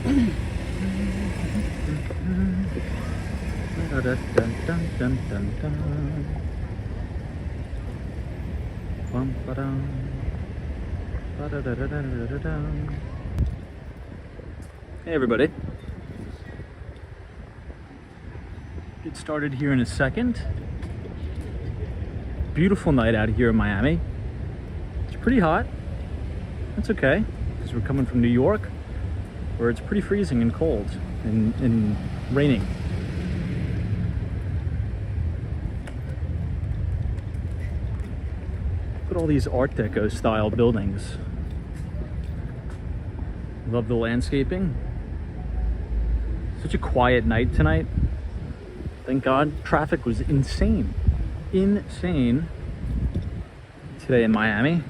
Hey everybody. Get started here in a second. Beautiful night out here in Miami. It's pretty hot. That's okay, because we're coming from New York, where it's pretty freezing and cold and raining. Look at all these Art Deco style buildings. Love the landscaping. Such a quiet night tonight. Thank God. Traffic was insane. Insane today in Miami.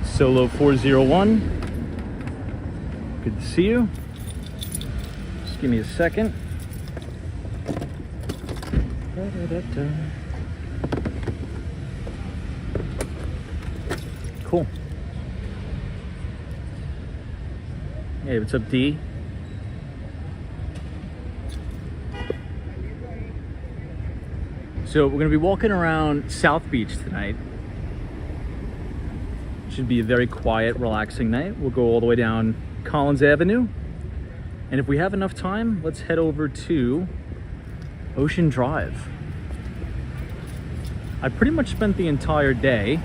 Solo 401. Good to see you. Just give me a second. Cool. Hey, what's up, D? So we're gonna be walking around South Beach tonight. Should be a very quiet, relaxing night. We'll go all the way down Collins Avenue. And if we have enough time, let's head over to Ocean Drive. I pretty much spent the entire day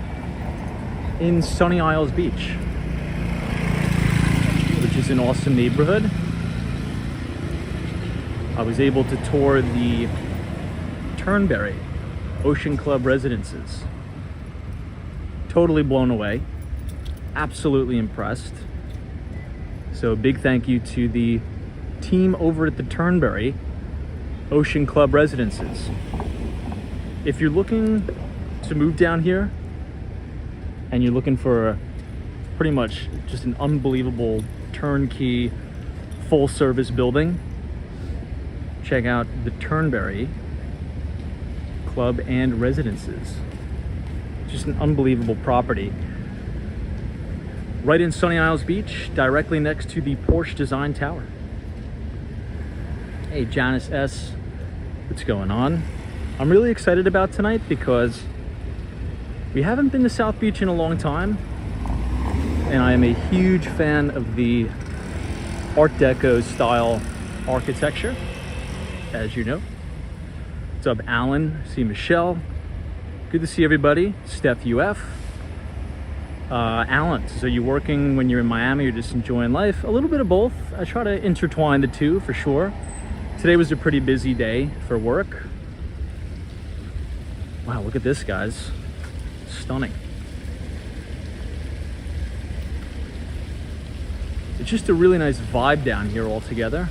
in Sunny Isles Beach, which is an awesome neighborhood. I was able to tour the Turnberry Ocean Club residences. Totally blown away. Absolutely impressed. So a big thank you to the team over at the Turnberry Ocean Club residences. If you're looking to move down here and you're looking for pretty much just an unbelievable turnkey full service building, check out the Turnberry Club and Residences. Just an unbelievable property. Right in Sunny Isles Beach, directly next to the Porsche Design Tower. Hey, Janice S. What's going on? I'm really excited about tonight because we haven't been to South Beach in a long time. And I am a huge fan of the Art Deco style architecture, as you know. What's up, Alan? See Michelle. Good to see everybody. Steph UF. Alan, so you're working when you're in Miami or just enjoying life? A little bit of both. I try to intertwine the two for sure. Today was a pretty busy day for work. Wow, look at this, guys. Stunning. It's just a really nice vibe down here altogether.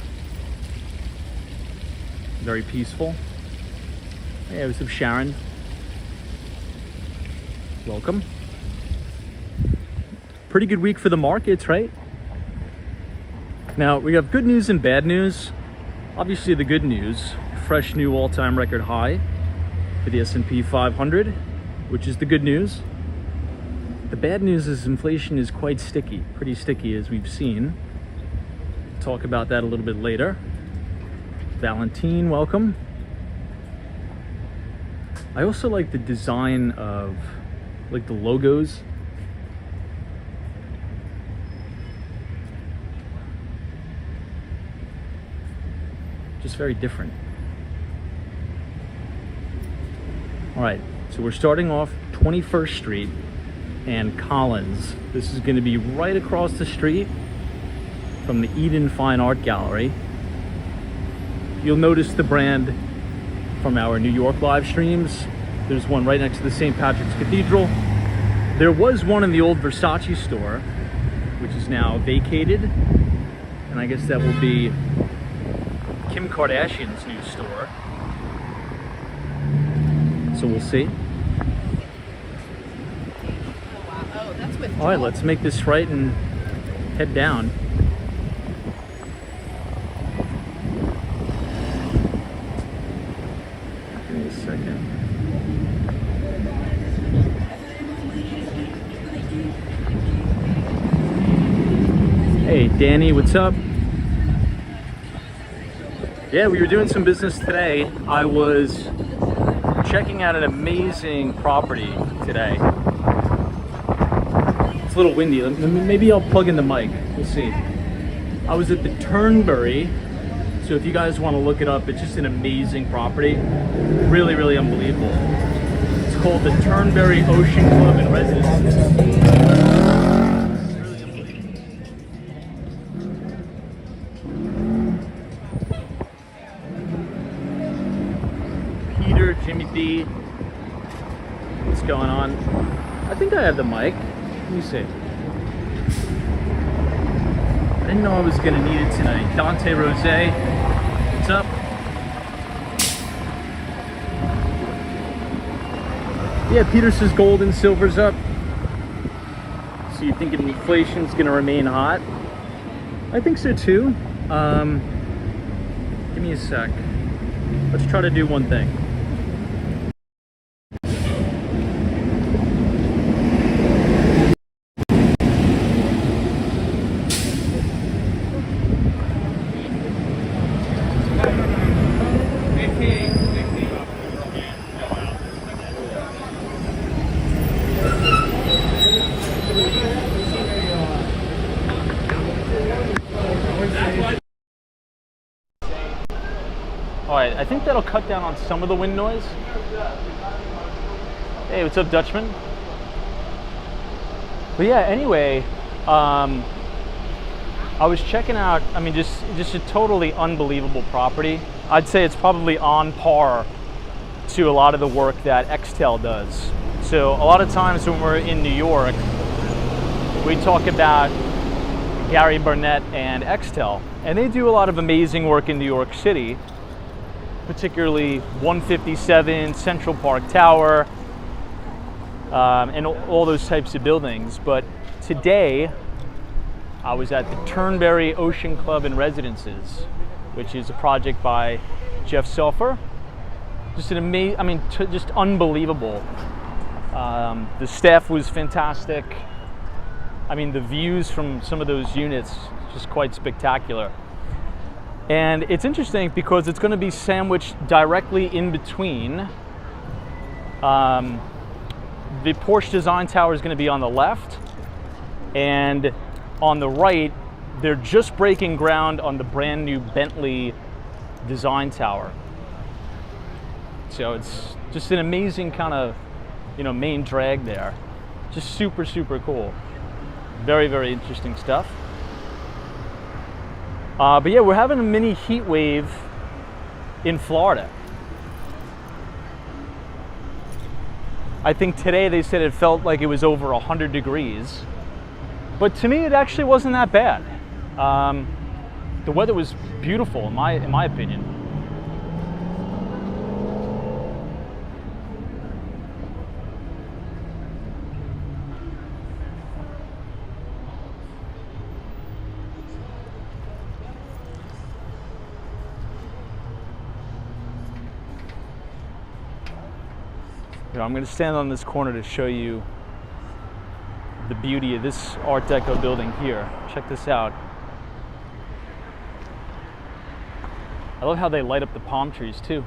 Very peaceful. Hey, what's up, Sharon? Welcome. Pretty good week for the markets, right? Now, we have good news and bad news. Obviously, the good news, fresh new all-time record high for the S&P 500, which is the good news. The bad news is inflation is quite sticky, pretty sticky as we've seen. Talk about that a little bit later. Valentine, welcome. I also like the design of like the logos. Just very different. All right, so we're starting off 21st Street and Collins. This is going to be right across the street from the Eden Fine Art Gallery. You'll notice the brand from our New York live streams. There's one right next to the St. Patrick's Cathedral. There was one in the old Versace store, which is now vacated. And I guess that will be Kim Kardashian's new store. So we'll see. All right, let's make this right and head down. Give me a second. Hey, Danny, what's up? Yeah, we were doing some business today. I was checking out an amazing property today. It's a little windy. Maybe I'll plug in the mic. We'll see. I was at the Turnberry. So if you guys want to look it up, it's just an amazing property. Really, really unbelievable. It's called the Turnberry Ocean Club and Residences. Peter, Jimmy B. What's going on? I think I have the mic. Let me see. I didn't know I was gonna need it tonight. Dante Rose, what's up? Yeah, Peter says gold and silver's up. So you thinking inflation's gonna remain hot? I think so too. Give me a sec. Let's try to do one thing. Alright, I think that'll cut down on some of the wind noise. Hey, what's up, Dutchman? But yeah, anyway, I was checking out, I mean, just a totally unbelievable property. I'd say it's probably on par to a lot of the work that Extel does. So a lot of times when we're in New York, we talk about Gary Barnett and Extel, and they do a lot of amazing work in New York City, particularly 157, Central Park Tower, and all those types of buildings. But today, I was at the Turnberry Ocean Club and Residences, which is a project by Jeff Selfer. Just an amazing, I mean, just unbelievable. The staff was fantastic. I mean, the views from some of those units, just quite spectacular. And it's interesting because it's going to be sandwiched directly in between. The Porsche Design Tower is going to be on the left, and on the right, they're just breaking ground on the brand new Bentley Design Tower. So it's just an amazing kind of, main drag there. Just super, super cool. Very, very interesting stuff. But yeah, we're having a mini heat wave in Florida. I think today they said it felt like it was over 100 degrees. But to me, it actually wasn't that bad. The weather was beautiful, in my opinion. I'm going to stand on this corner to show you the beauty of this Art Deco building here. Check this out. I love how they light up the palm trees too.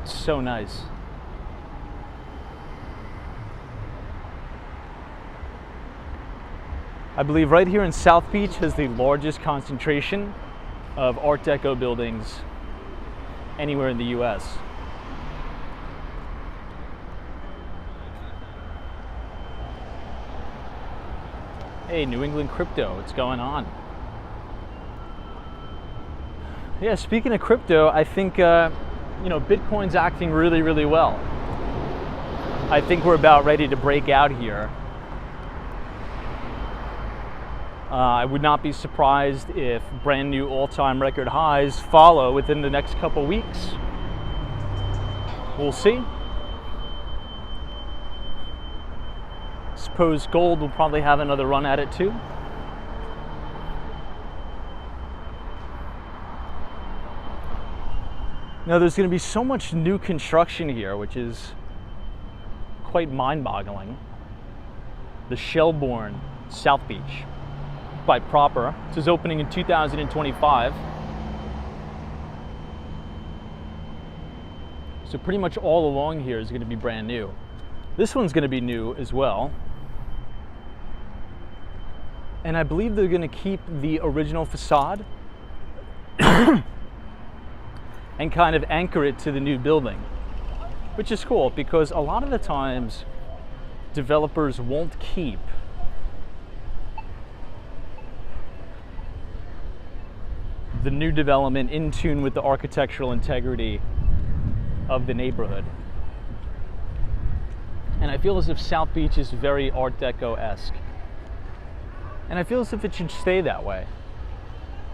So nice. I believe right here in South Beach has the largest concentration of Art Deco buildings anywhere in the US. Hey, New England Crypto, what's going on? Yeah, speaking of crypto, I think Bitcoin's acting really, really well. I think we're about ready to break out here. I would not be surprised if brand new all-time record highs follow within the next couple weeks. We'll see. Suppose gold will probably have another run at it too. Now there's going to be so much new construction here, which is quite mind-boggling. The Shelbourne South Beach by Proper. This is opening in 2025. So pretty much all along here is going to be brand new. This one's going to be new as well. And I believe they're going to keep the original facade and kind of anchor it to the new building, which is cool because a lot of the times developers won't keep the new development in tune with the architectural integrity of the neighborhood. And I feel as if South Beach is very Art Deco-esque. And I feel as if it should stay that way.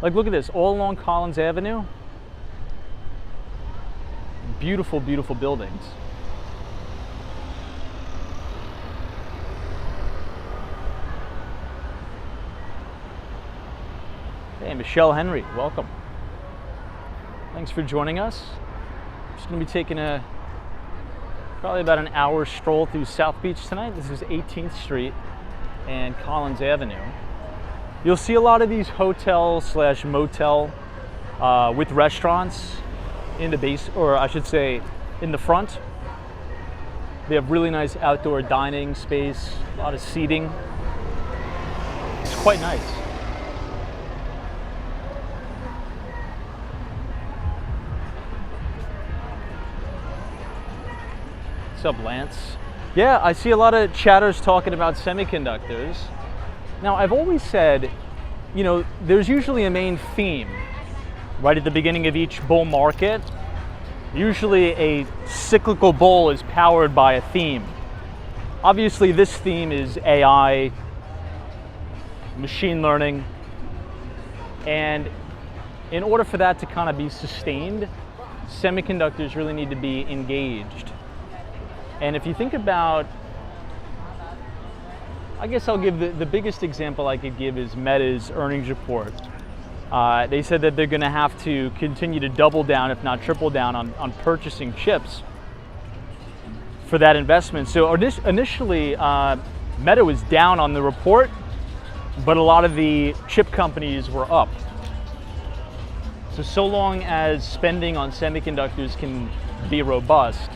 Like, look at this, all along Collins Avenue. Beautiful, beautiful buildings. Hey, Michelle Henry, welcome. Thanks for joining us. Just gonna be taking probably about an hour stroll through South Beach tonight. This is 18th Street and Collins Avenue. You'll see a lot of these hotel slash motel with restaurants in the base, or I should say in the front. They have really nice outdoor dining space, a lot of seating. It's quite nice. What's up, Lance? Yeah, I see a lot of chatters talking about semiconductors. Now, I've always said, you know, there's usually a main theme right at the beginning of each bull market. Usually a cyclical bull is powered by a theme. Obviously, this theme is AI, machine learning, and in order for that to kind of be sustained, semiconductors really need to be engaged. And if you think about, I guess I'll give the biggest example I could give is Meta's earnings report. They said that they're going to have to continue to double down, if not triple down, on purchasing chips for that investment. So initially, Meta was down on the report, but a lot of the chip companies were up. So long as spending on semiconductors can be robust,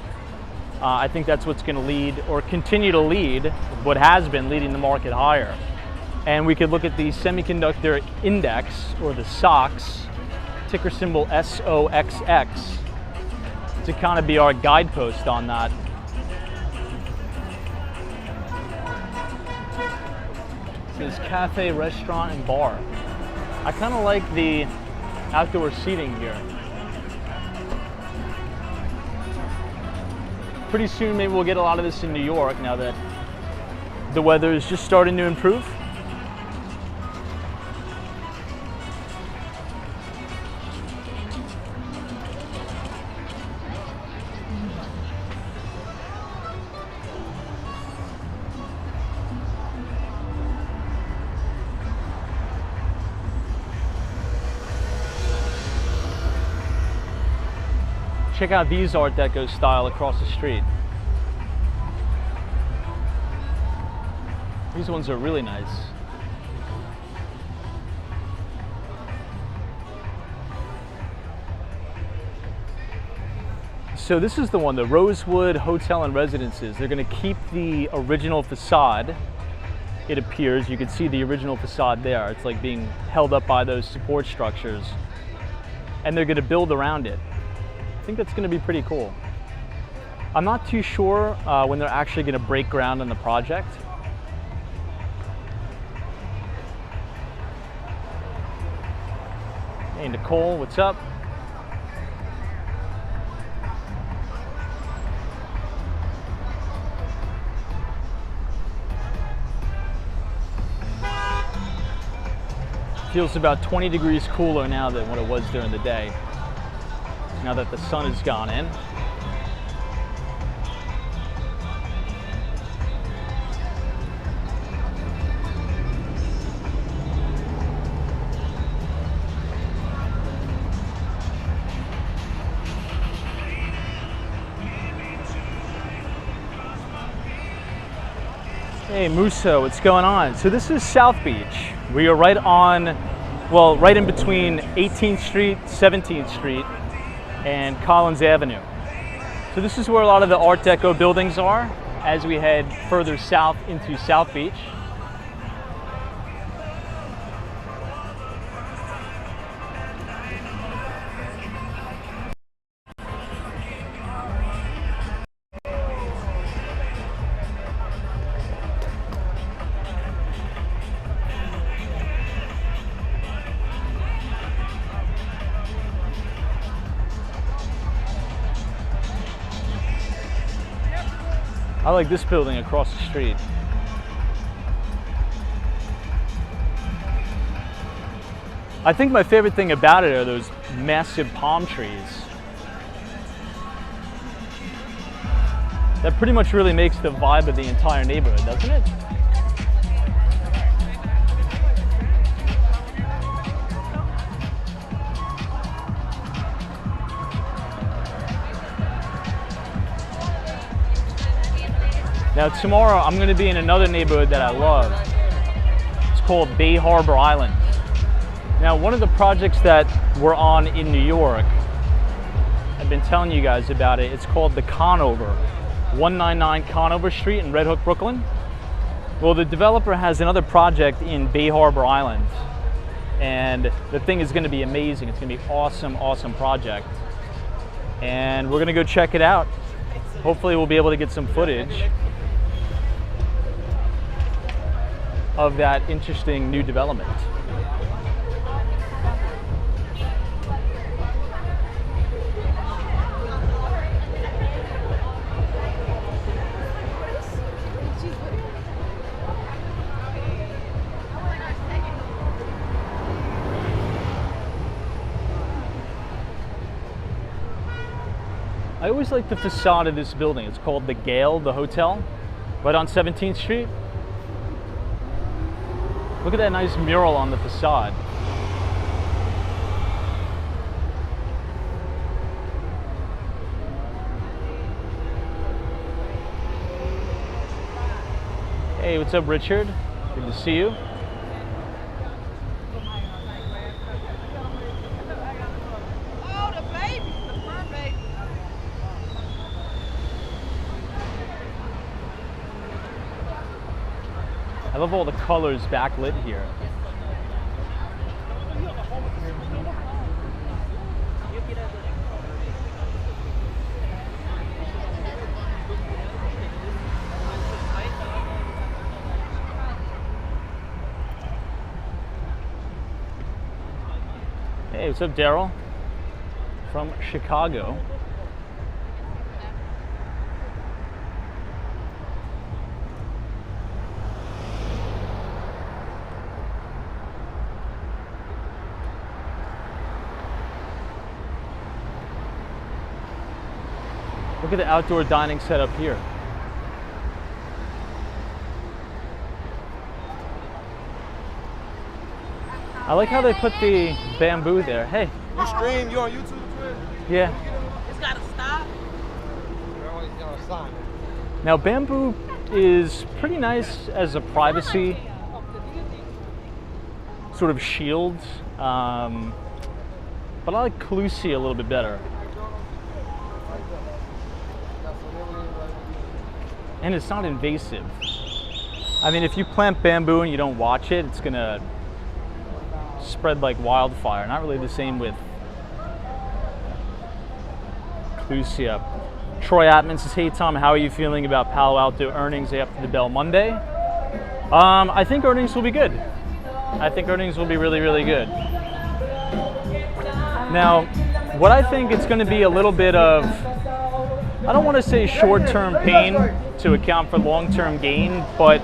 I think that's what's going to lead, or continue to lead, what has been leading the market higher. And we could look at the semiconductor index, or the SOX, ticker symbol SOXX, to kind of be our guidepost on that. This cafe, restaurant, and bar. I kind of like the outdoor seating here. Pretty soon maybe we'll get a lot of this in New York now that the weather is just starting to improve. Check out these Art Deco style across the street. These ones are really nice. So this is the one, the Rosewood Hotel and Residences. They're going to keep the original facade. It appears, you can see the original facade there. It's like being held up by those support structures. And they're going to build around it. I think that's going to be pretty cool. I'm not too sure when they're actually going to break ground on the project. Hey Nicole, what's up? Feels about 20 degrees cooler now than what it was during the day, now that the sun has gone in. Hey Musa, what's going on? So this is South Beach. We are right on, well, right in between 18th Street, 17th Street, and Collins Avenue. So this is where a lot of the Art Deco buildings are as we head further south into South Beach. I like this building across the street. I think my favorite thing about it are those massive palm trees. That pretty much really makes the vibe of the entire neighborhood, doesn't it? Now tomorrow I'm going to be in another neighborhood that I love. It's called Bay Harbor Island. Now one of the projects that we're on in New York, I've been telling you guys about it, it's called the Conover, 199 Conover Street in Red Hook, Brooklyn. Well, the developer has another project in Bay Harbor Island, and the thing is going to be amazing. It's going to be awesome, awesome project. And we're going to go check it out. Hopefully we'll be able to get some footage of that interesting new development. I always like the facade of this building. It's called the Gale, the hotel, right on 17th Street. Look at that nice mural on the facade. Hey, what's up, Richard? Good to see you. I love all the colors backlit here. Hey, what's up, Daryl? From Chicago. Look at the outdoor dining setup here. I like how they put the bamboo there. Hey. You stream? You on YouTube? Yeah. It's got to stop. You're always got a sign. Now bamboo is pretty nice as a privacy sort of shield, but I like Calusi a little bit better. And it's not invasive. I mean, if you plant bamboo and you don't watch it, it's gonna spread like wildfire. Not really the same with Clusia. Troy Atman says, hey Tom, how are you feeling about Palo Alto earnings after the bell Monday? I think earnings will be good. I think earnings will be really, really good. Now, what I think it's gonna be a little bit of, I don't want to say short-term pain to account for long-term gain, but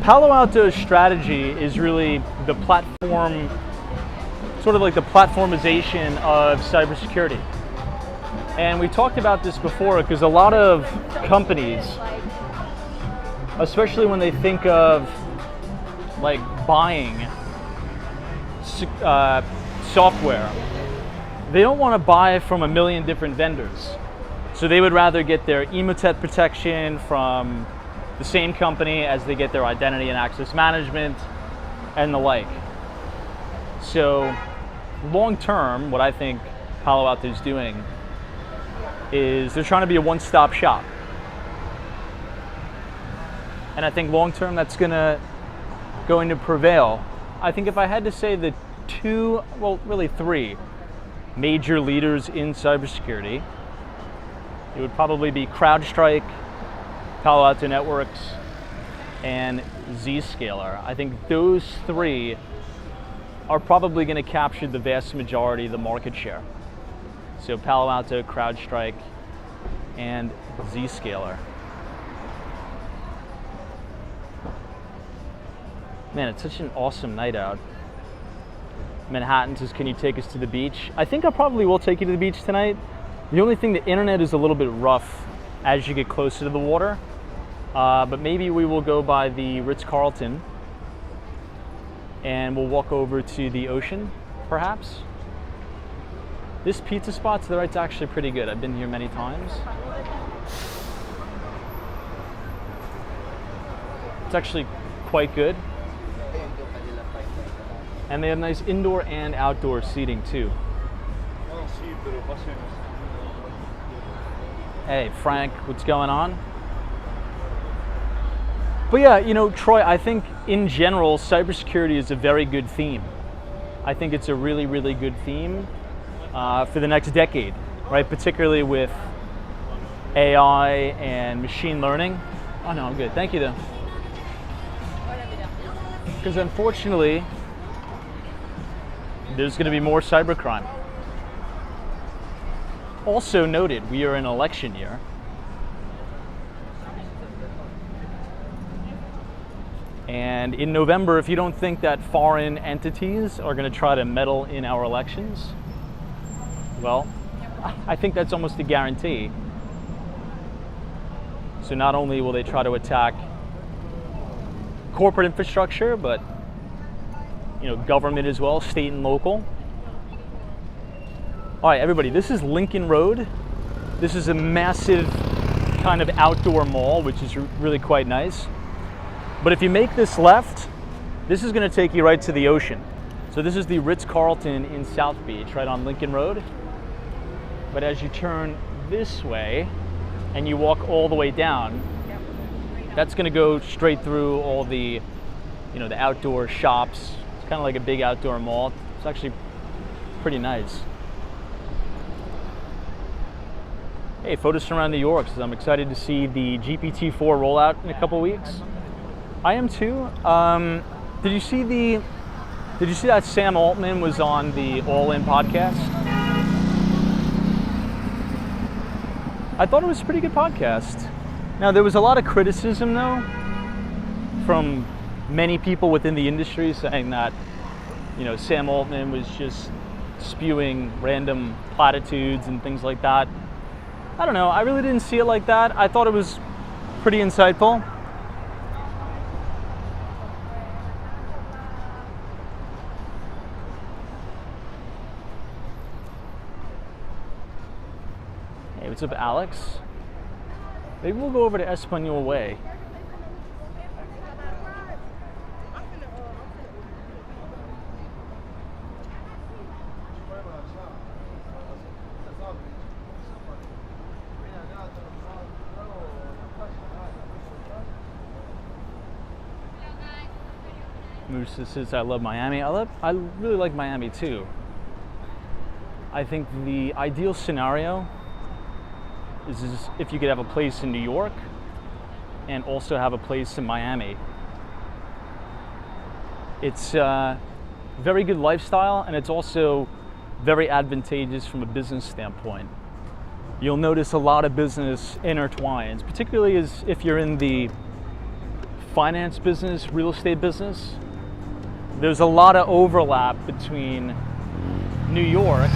Palo Alto's strategy is really the platform, sort of like the platformization of cybersecurity. And we talked about this before because a lot of companies, especially when they think of like buying software, they don't want to buy from a million different vendors. So they would rather get their Emotet protection from the same company as they get their identity and access management and the like. So long term, what I think Palo Alto is doing is they're trying to be a one-stop shop. And I think long term that's going to prevail. I think if I had to say the two, well, really three major leaders in cybersecurity, it would probably be CrowdStrike, Palo Alto Networks, and Zscaler. I think those three are probably going to capture the vast majority of the market share. So Palo Alto, CrowdStrike, and Zscaler. Man, it's such an awesome night out. Manhattan says, can you take us to the beach? I think I probably will take you to the beach tonight. The only thing, the internet is a little bit rough as you get closer to the water. But maybe we will go by the Ritz-Carlton and we'll walk over to the ocean, perhaps. This pizza spot to the right's actually pretty good. I've been here many times. It's actually quite good. And they have nice indoor and outdoor seating too. Hey, Frank, what's going on? But yeah, you know, Troy, I think in general, cybersecurity is a very good theme. I think it's a really, really good theme for the next decade, right? Particularly with AI and machine learning. Oh no, I'm good. Thank you though. Because unfortunately, there's going to be more cybercrime. Also noted, we are in election year. And in November, if you don't think that foreign entities are going to try to meddle in our elections, well, I think that's almost a guarantee. So not only will they try to attack corporate infrastructure, but government as well, state and local. All right, everybody, this is Lincoln Road. This is a massive kind of outdoor mall, which is really quite nice. But if you make this left, this is going to take you right to the ocean. So this is the Ritz-Carlton in South Beach, right on Lincoln Road. But as you turn this way and you walk all the way down, that's going to go straight through all the, the outdoor shops. It's kind of like a big outdoor mall. It's actually pretty nice. Hey, photos from around New York. So I'm excited to see the GPT-4 rollout in a couple weeks. I am too. Did you see that Sam Altman was on the All In podcast? I thought it was a pretty good podcast. Now there was a lot of criticism though from many people within the industry saying that Sam Altman was just spewing random platitudes and things like that. I don't know, I really didn't see it like that. I thought it was pretty insightful. Hey, what's up, Alex? Maybe we'll go over to Espanola Way. Moose says, I love Miami. I really like Miami too. I think the ideal scenario is if you could have a place in New York and also have a place in Miami. It's a very good lifestyle, and it's also very advantageous from a business standpoint. You'll notice a lot of business intertwines, particularly as if you're in the finance business, real estate business. There's a lot of overlap between New York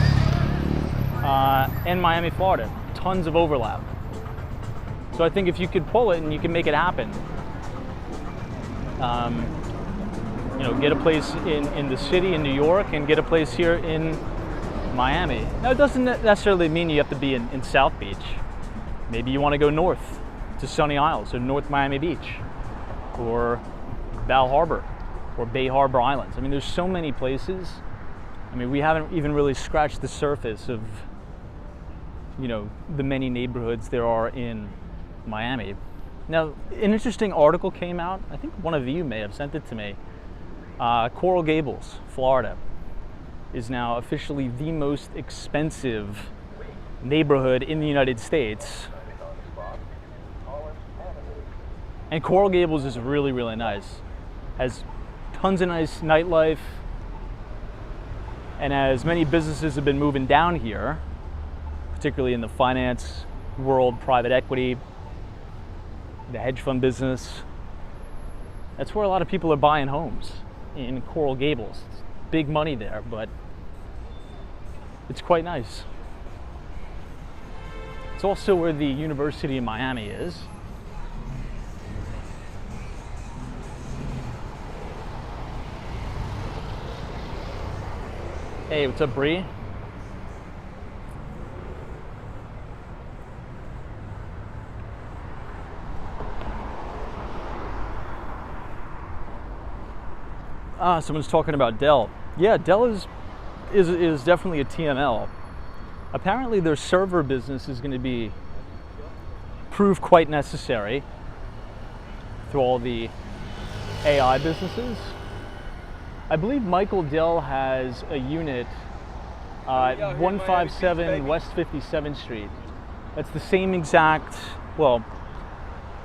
and Miami, Florida. Tons of overlap. So I think if you could pull it and you can make it happen, get a place in the city in New York and get a place here in Miami. Now it doesn't necessarily mean you have to be in South Beach. Maybe you want to go north to Sunny Isles or North Miami Beach or Bal Harbor or Bay Harbor Islands. I mean, there's so many places. I mean, we haven't even really scratched the surface of, you know, the many neighborhoods there are in Miami. Now, an interesting article came out. I think one of you may have sent it to me. Coral Gables, Florida, is now officially the most expensive neighborhood in the United States. And Coral Gables is really, really nice. Has tons of nice nightlife. And as many businesses have been moving down here, particularly in the finance world, private equity, the hedge fund business, that's where a lot of people are buying homes, in Coral Gables. It's big money there, but it's quite nice. It's also where the University of Miami is. Hey, what's up, Bree? Someone's talking about Dell. Yeah, Dell is definitely a TML. Apparently their server business is going to prove quite necessary through all the AI businesses. I believe Michael Dell has a unit at 157 West 57th Street. That's the same exact, well,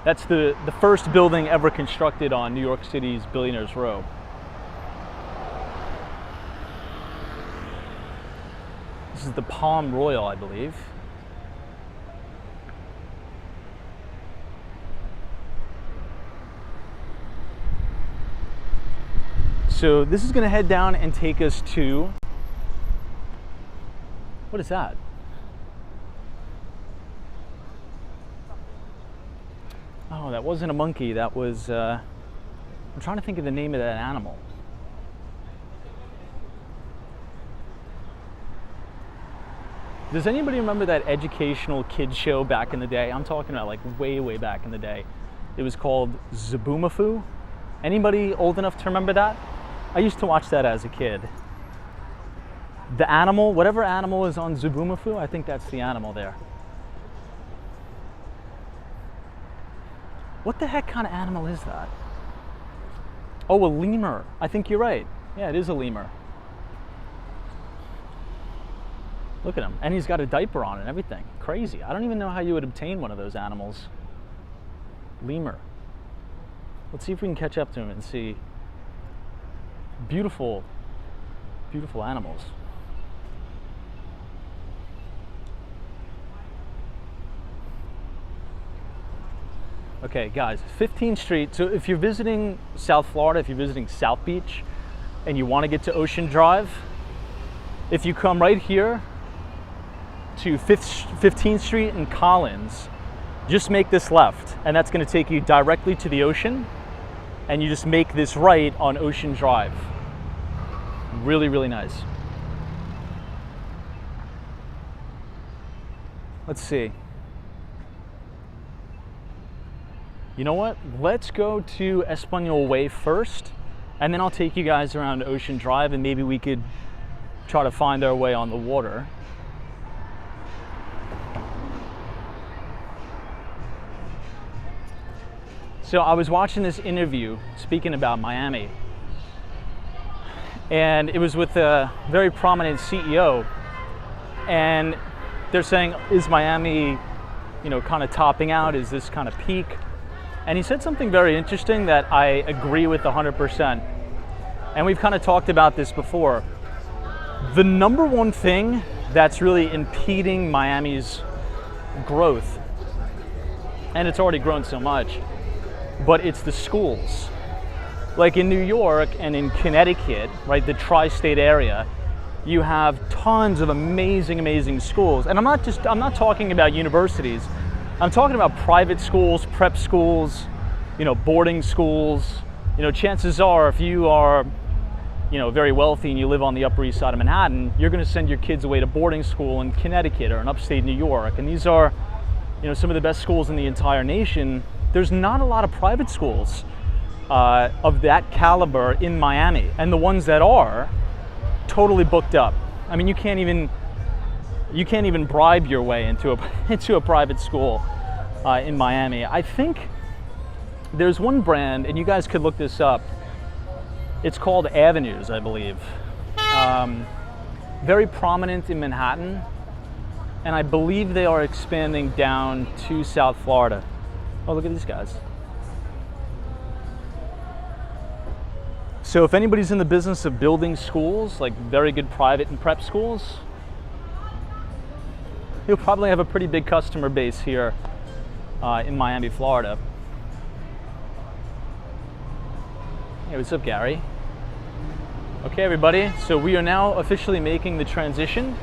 that's the first building ever constructed on New York City's Billionaires Row. This is the Palm Royal, I believe. So this is going to head down and take us to, what is that? Oh, that wasn't a monkey. That was, I'm trying to think of the name of that animal. Does anybody remember that educational kids show back in the day? I'm talking about like way, way back in the day. It was called Zaboomafoo. Anybody old enough to remember that? I used to watch that as a kid. The animal, whatever animal is on Zaboomafoo, I think that's the animal there. What the heck kind of animal is that? Oh, a lemur. I think you're right. Yeah, it is a lemur. Look at him. And he's got a diaper on and everything. Crazy. I don't even know how you would obtain one of those animals. Lemur. Let's see if we can catch up to him and see. Beautiful, beautiful animals. Okay, guys, 15th Street. So if you're visiting South Florida, if you're visiting South Beach, and you want to get to Ocean Drive, if you come right here to 15th Street and Collins, just make this left, and that's going to take you directly to the ocean, and you just make this right on Ocean Drive. Really, really nice. Let's see. You know what? Let's go to Espanola Way first, and then I'll take you guys around Ocean Drive, and maybe we could try to find our way on the water. So I was watching this interview speaking about Miami, and it was with a very prominent CEO, and they're saying, is Miami, you know, kind of topping out? Is this kind of peak? And he said something very interesting that I agree with 100%. And we've kind of talked about this before. The number one thing that's really impeding Miami's growth, and it's already grown so much, but it's the schools. Like in New York and in Connecticut, right, the tri-state area, you have tons of amazing, amazing schools. And I'm not talking about universities. I'm talking about private schools, prep schools, you know, boarding schools. You know, chances are if you are, you know, very wealthy and you live on the Upper East Side of Manhattan, you're going to send your kids away to boarding school in Connecticut or in upstate New York. And these are some of the best schools in the entire nation, there's not a lot of private schools of that caliber in Miami, and the ones that are totally booked up. I mean, you can't even bribe your way into a private school in Miami. I think there's one brand, and you guys could look this up. It's called Avenues, I believe. Very prominent in Manhattan, and I believe they are expanding down to South Florida. Oh, look at these guys. So if anybody's in the business of building schools, like very good private and prep schools, you'll probably have a pretty big customer base here in Miami, Florida. Hey, what's up, Gary? Okay, everybody, so we are now officially making the transition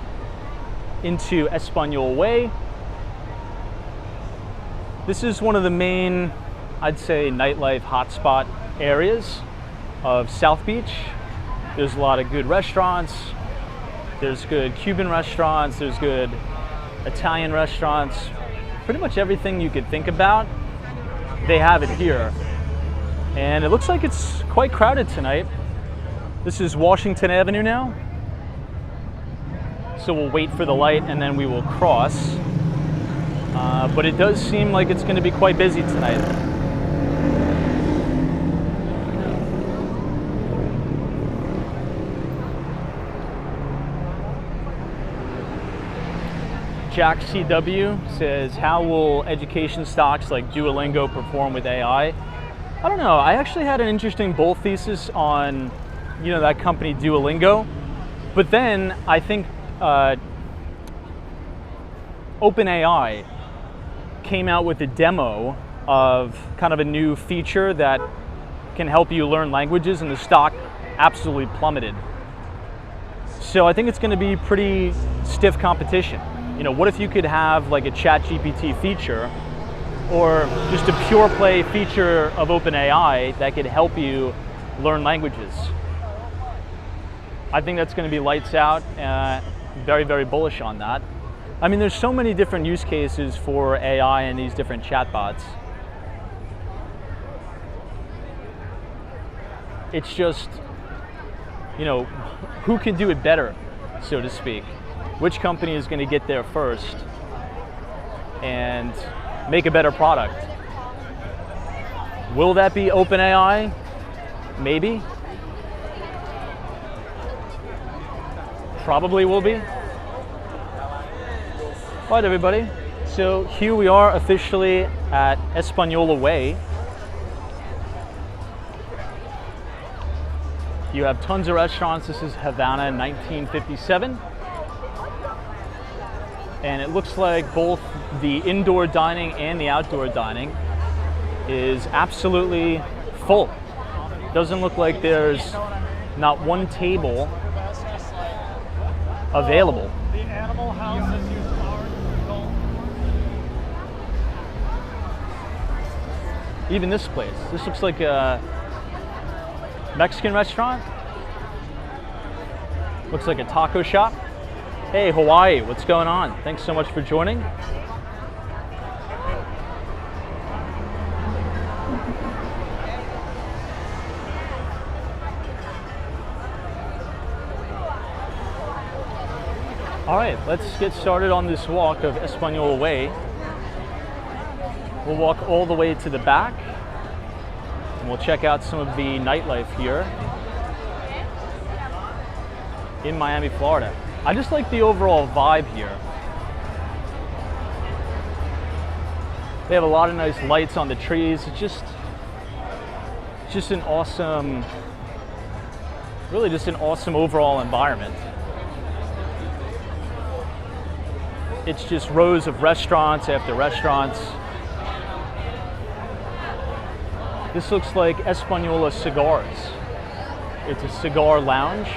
into Espanola Way. This is one of the main, I'd say, nightlife hotspot areas of South Beach. There's a lot of good restaurants. There's good Cuban restaurants. There's good Italian restaurants. Pretty much everything you could think about, they have it here. And it looks like it's quite crowded tonight. This is Washington Avenue now. So we'll wait for the light and then we will cross. But it does seem like it's going to be quite busy tonight. Jack CW says, how will education stocks like Duolingo perform with AI? I don't know. I actually had an interesting bull thesis on that company Duolingo, but then I think OpenAI came out with a demo of kind of a new feature that can help you learn languages, and the stock absolutely plummeted. So I think it's going to be pretty stiff competition. What if you could have like a ChatGPT feature or just a pure play feature of OpenAI that could help you learn languages? I think that's going to be lights out. Very, very bullish on that. I mean, there's so many different use cases for AI and these different chatbots. It's just, who can do it better, so to speak? Which company is going to get there first and make a better product? Will that be OpenAI? Maybe. Probably will be. All right, everybody. So here we are officially at Espanola Way. You have tons of restaurants. This is Havana 1957. And it looks like both the indoor dining and the outdoor dining is absolutely full. Doesn't look like there's not one table available. The animal houses use power control. Even this place. This looks like a Mexican restaurant. Looks like a taco shop. Hey, Hawaii, what's going on? Thanks so much for joining. All right, let's get started on this walk of Espanola Way. We'll walk all the way to the back, and we'll check out some of the nightlife here in Miami, Florida. I just like the overall vibe here. They have a lot of nice lights on the trees. It's just an awesome, really just an awesome overall environment. It's just rows of restaurants after restaurants. This looks like Espanola Cigars. It's a cigar lounge.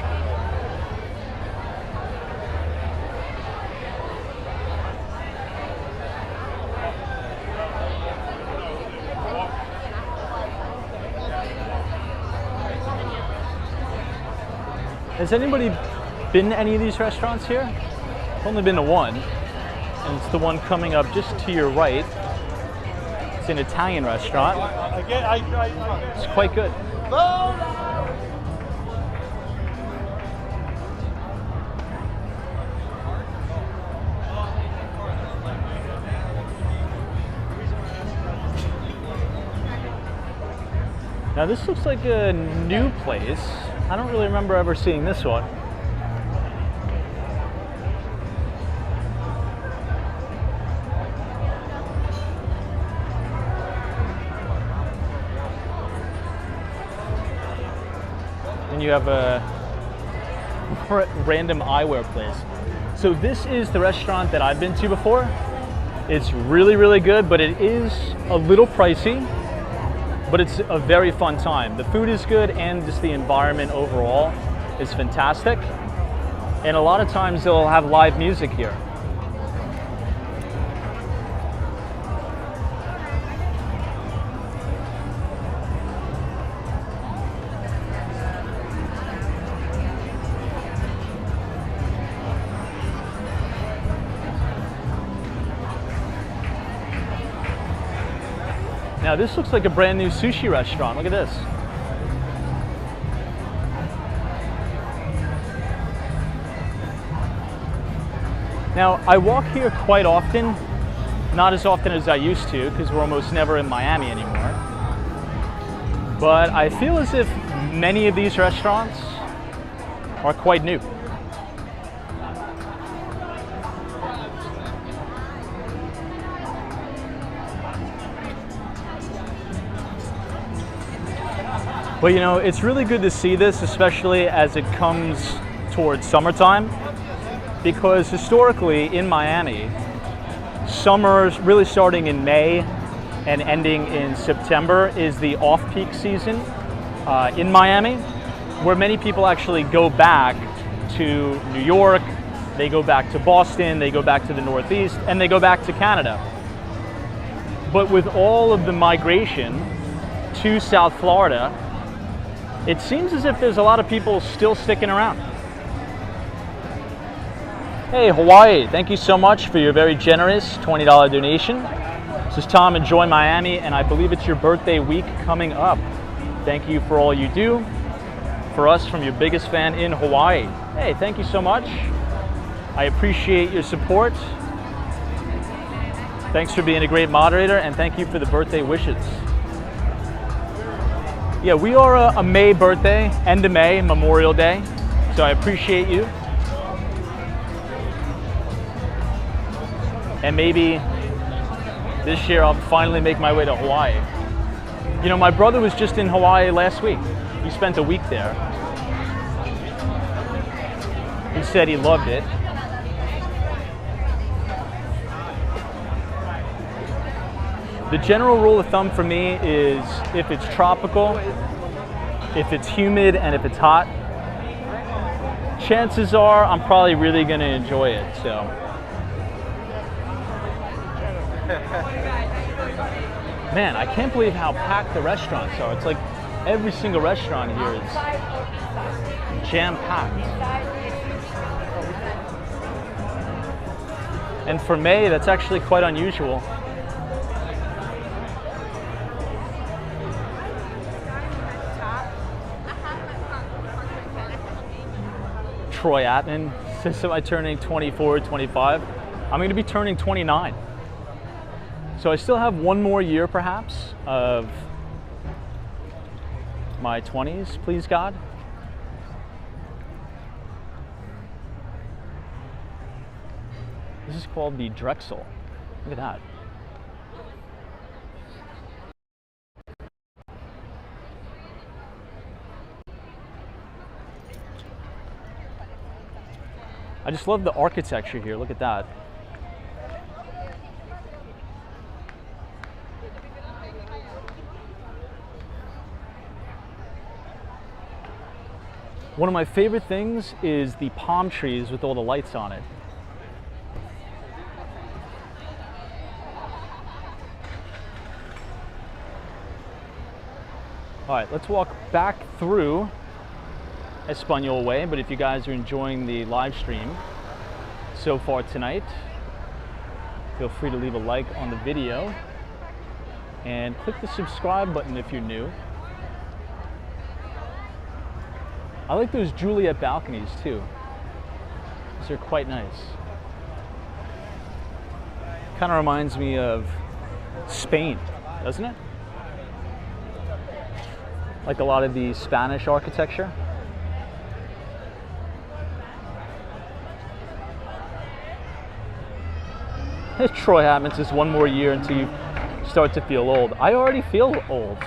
Has anybody been to any of these restaurants here? I've only been to one. and it's the one coming up just to your right. It's an Italian restaurant. It's quite good. Now this looks like a new place. I don't really remember ever seeing this one. And you have a random eyewear place. So this is the restaurant that I've been to before. It's really, really good, but it is a little pricey. But it's a very fun time. The food is good and just the environment overall is fantastic. And a lot of times they'll have live music here. Now this looks like a brand new sushi restaurant. Look at this. Now I walk here quite often, not as often as I used to because we're almost never in Miami anymore. But I feel as if many of these restaurants are quite new. But you know, it's really good to see this, especially as it comes towards summertime, because historically in Miami, summer, really starting in May and ending in September, is the off-peak season in Miami, where many people actually go back to New York, they go back to Boston, they go back to the Northeast, and they go back to Canada. But with all of the migration to South Florida, it seems as if there's a lot of people still sticking around. Hey, Hawaii, thank you so much for your very generous $20 donation. This is Tom, enjoy Miami, and I believe it's your birthday week coming up. Thank you for all you do for us from your biggest fan in Hawaii. Hey, thank you so much. I appreciate your support. Thanks for being a great moderator, and thank you for the birthday wishes. Yeah, we are a May birthday, end of May, Memorial Day, so I appreciate you. And maybe this year I'll finally make my way to Hawaii. You know, my brother was just in Hawaii last week. He spent a week there. He said he loved it. The general rule of thumb for me is if it's tropical, if it's humid, and if it's hot, chances are I'm probably really going to enjoy it. So, man, I can't believe how packed the restaurants are. It's like every single restaurant here is jam-packed. And for May, that's actually quite unusual. Troy Atman says, am I turning 24, 25? I'm going to be turning 29. So I still have one more year, perhaps, of my 20s, please God. This is called the Drexel. Look at that. I just love the architecture here. Look at that. One of my favorite things is the palm trees with all the lights on it. All right, let's walk back through Espanola Way, but if you guys are enjoying the live stream so far tonight, feel free to leave a like on the video and click the subscribe button if you're new. I like those Juliet balconies too. These are quite nice. Kind of reminds me of Spain, doesn't it? Like a lot of the Spanish architecture. Troy Hatman says 1 more year until you start to feel old. I already feel old.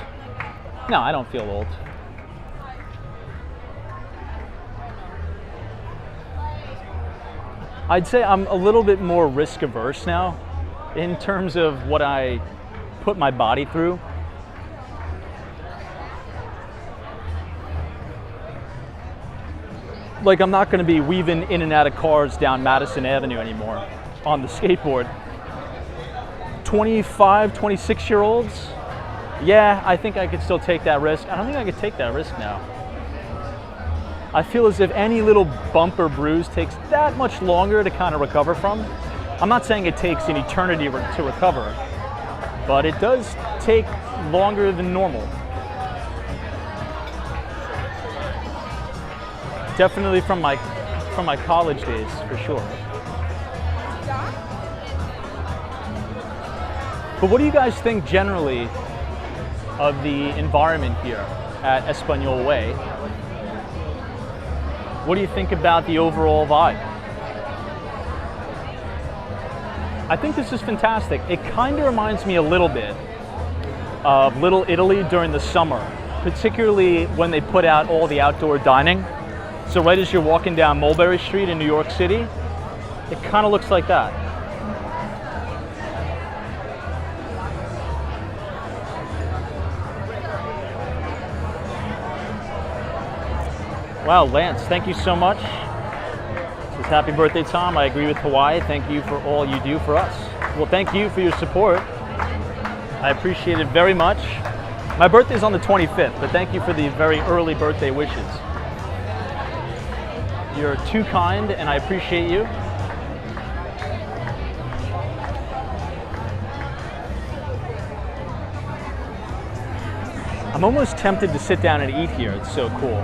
No, I don't feel old. I'd say I'm a little bit more risk averse now in terms of what I put my body through. Like, I'm not going to be weaving in and out of cars down Madison Avenue anymore on the skateboard. 25, 26-year-olds, yeah, I think I could still take that risk. I don't think I could take that risk now. I feel as if any little bump or bruise takes that much longer to kind of recover from. I'm not saying it takes an eternity to recover, but it does take longer than normal. Definitely from my college days, for sure. But what do you guys think generally of the environment here at Espanola Way? What do you think about the overall vibe? I think this is fantastic. It kind of reminds me a little bit of Little Italy during the summer, particularly when they put out all the outdoor dining. So right as you're walking down Mulberry Street in New York City, it kind of looks like that. Wow, Lance, thank you so much. This is happy birthday, Tom. I agree with Hawaii. Thank you for all you do for us. Well, thank you for your support. I appreciate it very much. My birthday's on the 25th, but thank you for the very early birthday wishes. You're too kind, and I appreciate you. I'm almost tempted to sit down and eat here. It's so cool.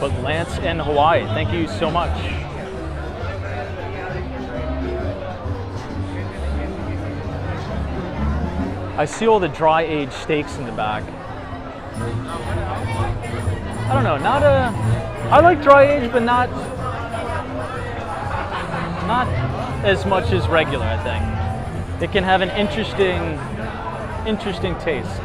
But Lance and Hawaii, thank you so much. I see all the dry aged steaks in the back. I don't know, I like dry aged, but not as much as regular, I think. It can have an interesting taste.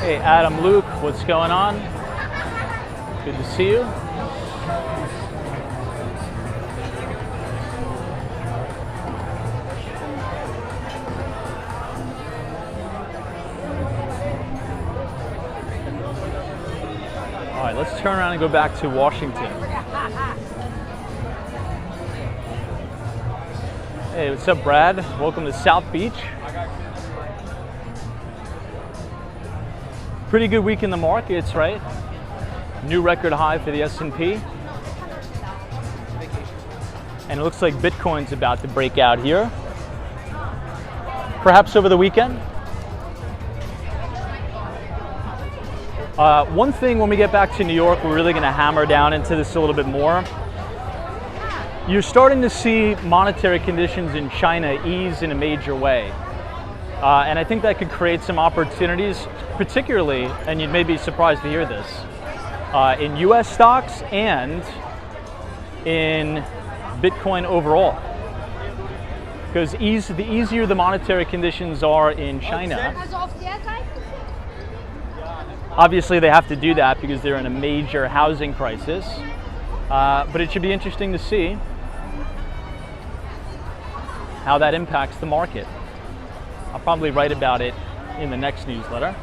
Hey, Adam, Luke, what's going on? Good to see you. All right, let's turn around and go back to Washington. Hey, what's up, Brad? Welcome to South Beach. Pretty good week in the markets, right? New record high for the S&P. And it looks like Bitcoin's about to break out here. Perhaps over the weekend. One thing when we get back to New York, we're really going to hammer down into this a little bit more. You're starting to see monetary conditions in China ease in a major way. And I think that could create some opportunities, particularly, and you may be surprised to hear this, in US stocks and in Bitcoin overall. Because the easier the monetary conditions are in China, Obviously, they have to do that because they're in a major housing crisis. But it should be interesting to see how that impacts the market. I'll probably write about it in the next newsletter.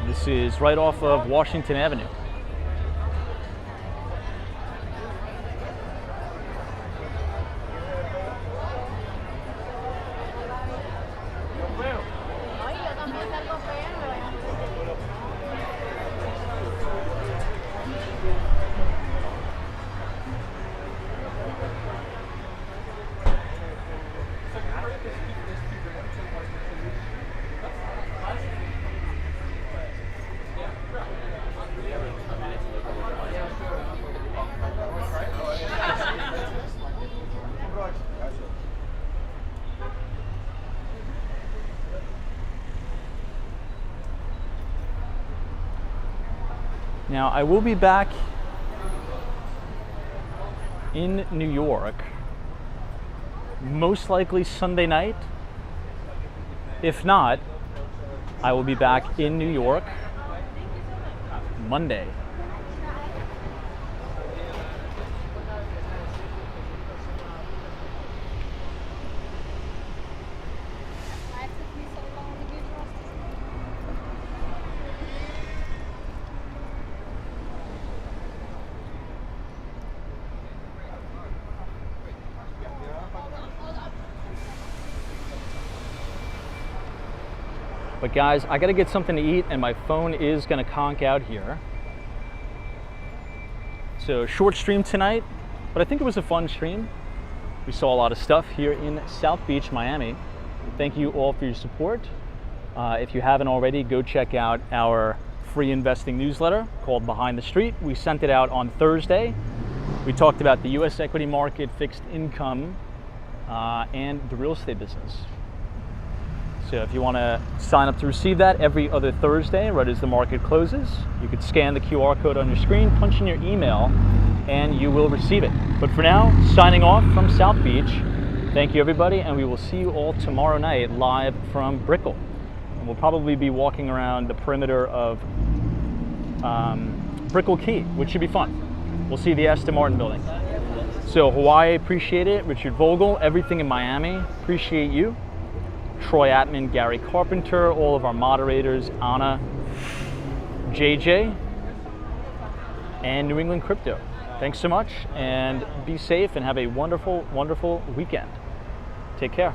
This is right off of Washington Avenue. Now, I will be back in New York, most likely Sunday night. If not, I will be back in New York Monday. But guys, I gotta get something to eat and my phone is gonna conk out here. So short stream tonight, but I think it was a fun stream. We saw a lot of stuff here in South Beach, Miami. Thank you all for your support. If you haven't already, go check out our free investing newsletter called Behind the Street. We sent it out on Thursday. We talked about the US equity market, fixed income, and the real estate business. So if you want to sign up to receive that every other Thursday, right as the market closes, you could scan the QR code on your screen, punch in your email, and you will receive it. But for now, signing off from South Beach. Thank you, everybody, and we will see you all tomorrow night live from Brickell. And we'll probably be walking around the perimeter of Brickell Key, which should be fun. We'll see the Aston Martin building. So Hawaii, appreciate it. Richard Vogel, everything in Miami, appreciate you. Troy Atman, Gary Carpenter, all of our moderators, Anna, JJ, and New England Crypto. Thanks so much, and be safe and have a wonderful, wonderful weekend. Take care.